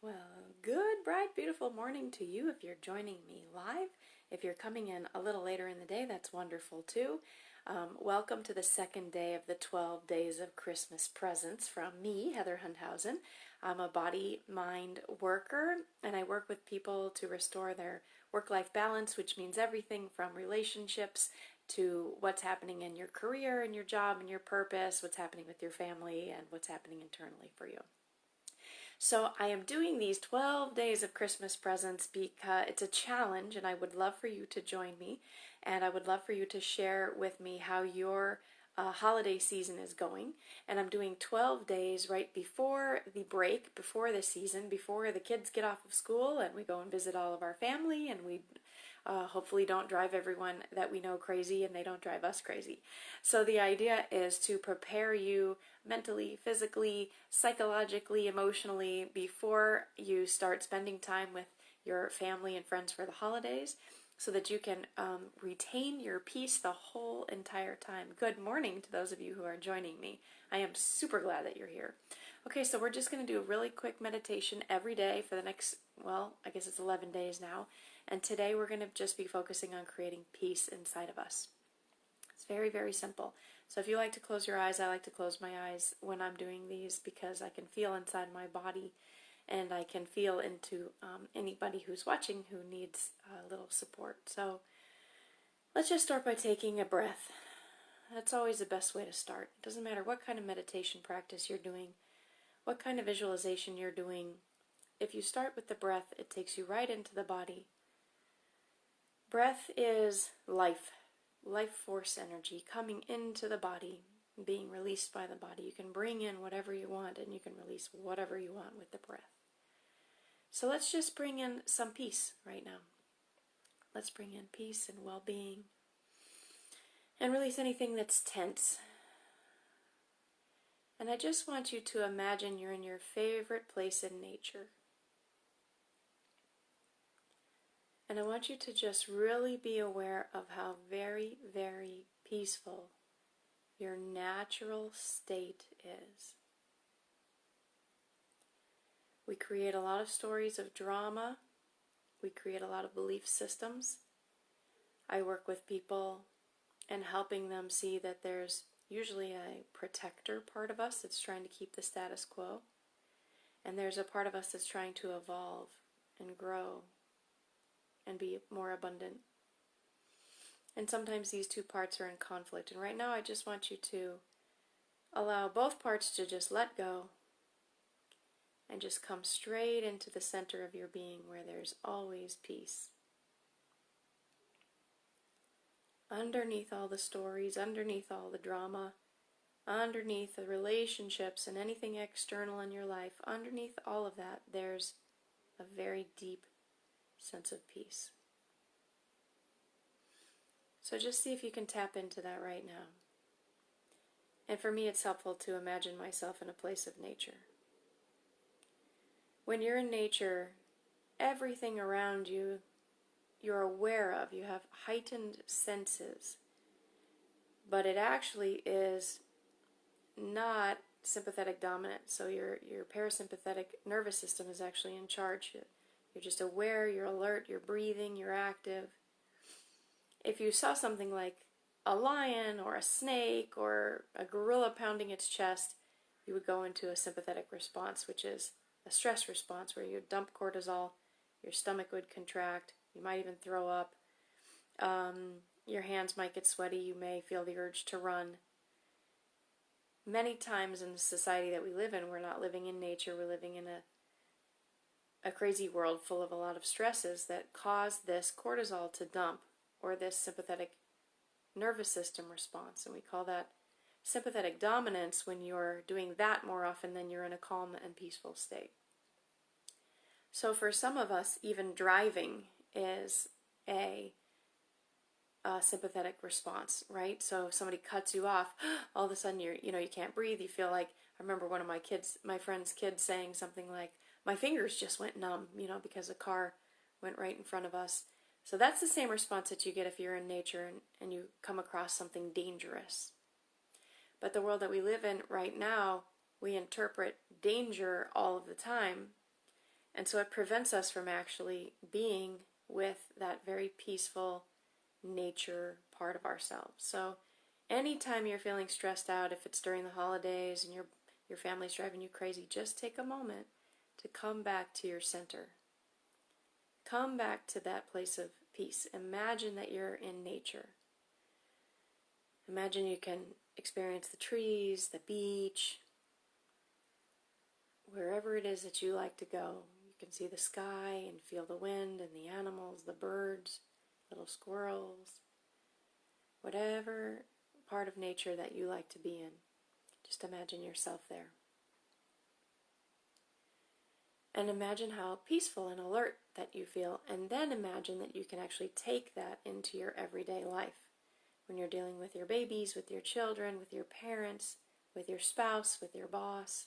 Well, good, bright, beautiful morning to you if you're joining me live. If you're coming in a little later in the day, that's wonderful too. Welcome to the second day of the 12 Days of Christmas Presents from me, Heather Hundhausen. I'm a body-mind worker, and I work with people to restore their work-life balance, which means everything from relationships to what's happening in your career and your job and your purpose, what's happening with your family, and what's happening internally for you. So I am doing these 12 days of Christmas presents because it's a challenge, and I would love for you to join me, and I would love for you to share with me how your holiday season is going. And I'm doing 12 days right before the break, before the season, before the kids get off of school and we go and visit all of our family, and we hopefully don't drive everyone that we know crazy, and they don't drive us crazy. So the idea is to prepare you mentally, physically, psychologically, emotionally before you start spending time with your family and friends for the holidays, so that you can retain your peace the whole entire time. Good morning to those of you who are joining me. I am super glad that you're here. Okay, so we're just going to do a really quick meditation every day for the next, well, I guess it's 11 days now. And today we're going to just be focusing on creating peace inside of us. It's very, very simple. So if you like to close your eyes, I like to close my eyes when I'm doing these because I can feel inside my body, and I can feel into anybody who's watching who needs a little support. So let's just start by taking a breath. That's always the best way to start. It doesn't matter what kind of meditation practice you're doing, what kind of visualization you're doing. If you start with the breath, it takes you right into the body. Breath is life force energy coming into the body, being released by the body. You can bring in whatever you want, and you can release whatever you want with the breath. So let's just bring in some peace right now. Let's bring in peace and well-being, and release anything that's tense. And I just want you to imagine you're in your favorite place in nature. And I want you to just really be aware of how very, very peaceful your natural state is. We create a lot of stories of drama. We create a lot of belief systems. I work with people and helping them see that there's usually a protector part of us that's trying to keep the status quo. And there's a part of us that's trying to evolve and grow and be more abundant. And sometimes these two parts are in conflict. And right now I just want you to allow both parts to just let go and just come straight into the center of your being, where there's always peace. Underneath all the stories, underneath all the drama, underneath the relationships and anything external in your life, underneath all of that, there's a very deep sense of peace. So just see if you can tap into that right now. And for me, it's helpful to imagine myself in a place of nature. When you're in nature, everything around you, you're aware of. You have heightened senses. But it actually is not sympathetic dominant. So your parasympathetic nervous system is actually in charge. You're just aware, you're alert, you're breathing, you're active. If you saw something like a lion or a snake or a gorilla pounding its chest, you would go into a sympathetic response, which is a stress response where you dump cortisol, your stomach would contract, you might even throw up, your hands might get sweaty, you may feel the urge to run. Many times in the society that we live in, we're not living in nature, we're living in a crazy world full of a lot of stresses that cause this cortisol to dump, or this sympathetic nervous system response. And we call that sympathetic dominance when you're doing that more often than you're in a calm and peaceful state. So for some of us, even driving is a sympathetic response, right? So if somebody cuts you off, all of a sudden you can't breathe. You feel like, I remember one of my friend's kids saying something like, my fingers just went numb, because a car went right in front of us. So that's the same response that you get if you're in nature and you come across something dangerous. But the world that we live in right now, we interpret danger all of the time And so it prevents us from actually being with that very peaceful nature part of ourselves. So anytime you're feeling stressed out, if it's during the holidays and your family's driving you crazy, just take a moment to come back to your center. Come back to that place of peace. Imagine that you're in nature. Imagine you can experience the trees, the beach, wherever it is that you like to go. You can see the sky and feel the wind and the animals, the birds, little squirrels, whatever part of nature that you like to be in. Just imagine yourself there. And imagine how peaceful and alert that you feel, and then imagine that you can actually take that into your everyday life. When you're dealing with your babies, with your children, with your parents, with your spouse, with your boss,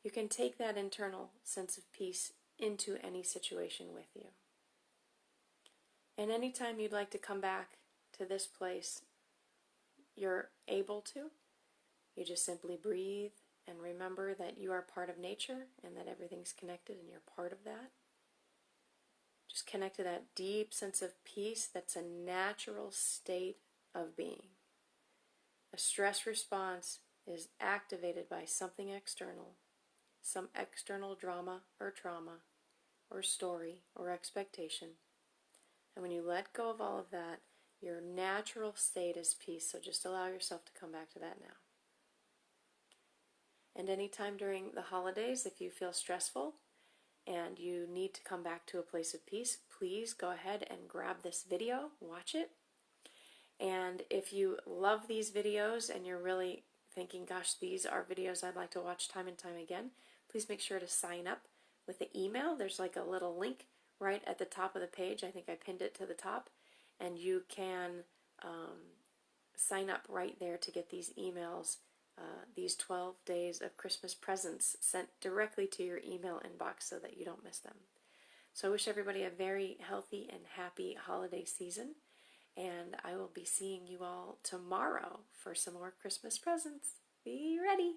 you can take that internal sense of peace into any situation with you. And anytime you'd like to come back to this place, you're able to. You just simply breathe and remember that you are part of nature and that everything's connected and you're part of that. Just connect to that deep sense of peace that's a natural state of being. A stress response is activated by something external, some external drama or trauma or story or expectation. And when you let go of all of that, your natural state is peace. So just allow yourself to come back to that now. And anytime during the holidays, if you feel stressful and you need to come back to a place of peace, please go ahead and grab this video, watch it. And if you love these videos and you're really thinking, gosh, these are videos I'd like to watch time and time again, please make sure to sign up with the email. There's like a little link right at the top of the page. I think I pinned it to the top. And you can sign up right there to get these emails, these 12 days of Christmas presents sent directly to your email inbox so that you don't miss them. So I wish everybody a very healthy and happy holiday season. And I will be seeing you all tomorrow for some more Christmas presents. Be ready!